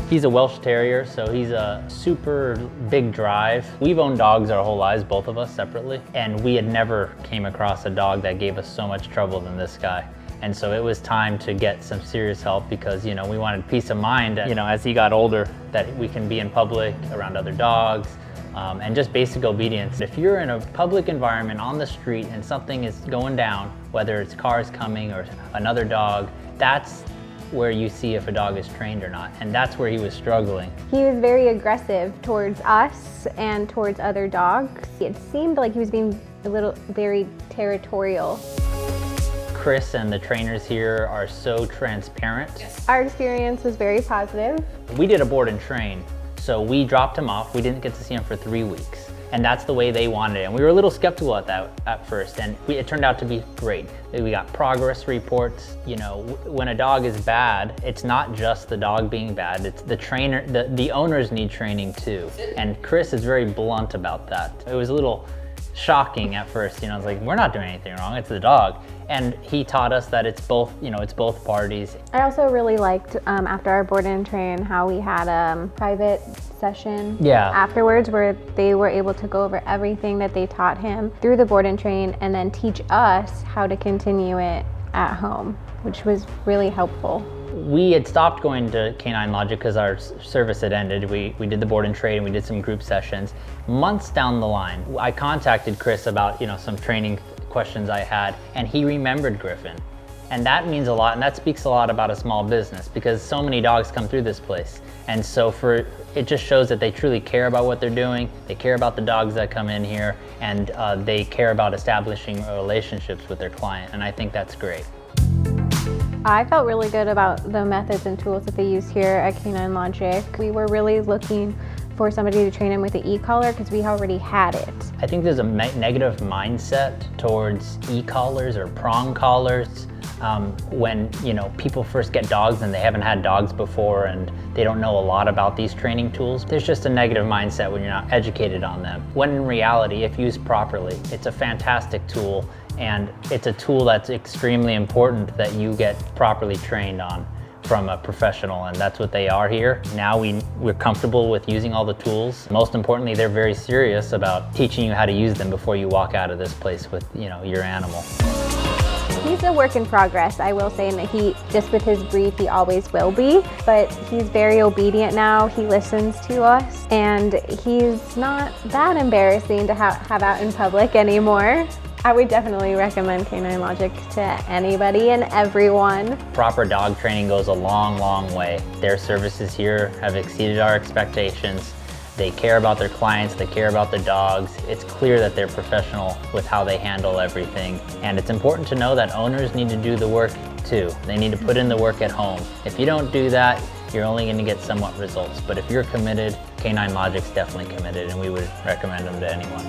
He's a Welsh Terrier, so he's a super big drive. We've owned dogs our whole lives, both of us separately, and we had never came across a dog that gave us so much trouble than this guy. And so it was time to get some serious help because, we wanted peace of mind, as he got older, that we can be in public around other dogs, and just basic obedience. If you're in a public environment on the street and something is going down, whether it's cars coming or another dog, that's where you see if a dog is trained or not, and that's where he was struggling. He was very aggressive towards us and towards other dogs. It seemed like he was being very territorial. Chris and the trainers here are so transparent. Our experience was very positive. We did a board and train, so we dropped him off. We didn't get to see him for 3 weeks. And that's the way they wanted it. And we were a little skeptical at that at first, and it turned out to be great. We got progress reports. When a dog is bad, it's not just the dog being bad, it's the trainer, the owners need training too. And Chris is very blunt about that. It was a little shocking at first, it's like, we're not doing anything wrong, it's the dog. And he taught us that it's both, it's both parties. I also really liked, after our board and train, how we had a private session afterwards where they were able to go over everything that they taught him through the board and train and then teach us how to continue it at home, which was really helpful. We had stopped going to Canine Logic because our service had ended. We did the board and train, we did some group sessions. Months down the line, I contacted Chris about some training questions I had, and he remembered Griffin. And that means a lot, and that speaks a lot about a small business because so many dogs come through this place. And so it just shows that they truly care about what they're doing, they care about the dogs that come in here, and they care about establishing relationships with their client, and I think that's great. I felt really good about the methods and tools that they use here at Canine Logic. We were really looking for somebody to train him with the e-collar because we already had it. I think there's a negative mindset towards e-collars or prong collars when people first get dogs and they haven't had dogs before and they don't know a lot about these training tools. There's just a negative mindset when you're not educated on them. When in reality, if used properly, it's a fantastic tool, and it's a tool that's extremely important that you get properly trained on from a professional, and that's what they are here. Now we're comfortable with using all the tools. Most importantly, they're very serious about teaching you how to use them before you walk out of this place with your animal. He's a work in progress, I will say, and that just with his breed, he always will be, but he's very obedient now. He listens to us, and he's not that embarrassing to have out in public anymore. I would definitely recommend Canine Logic to anybody and everyone. Proper dog training goes a long, long way. Their services here have exceeded our expectations. They care about their clients, they care about the dogs. It's clear that they're professional with how they handle everything. And it's important to know that owners need to do the work too. They need to put in the work at home. If you don't do that, you're only going to get somewhat results. But if you're committed, Canine Logic's definitely committed, and we would recommend them to anyone.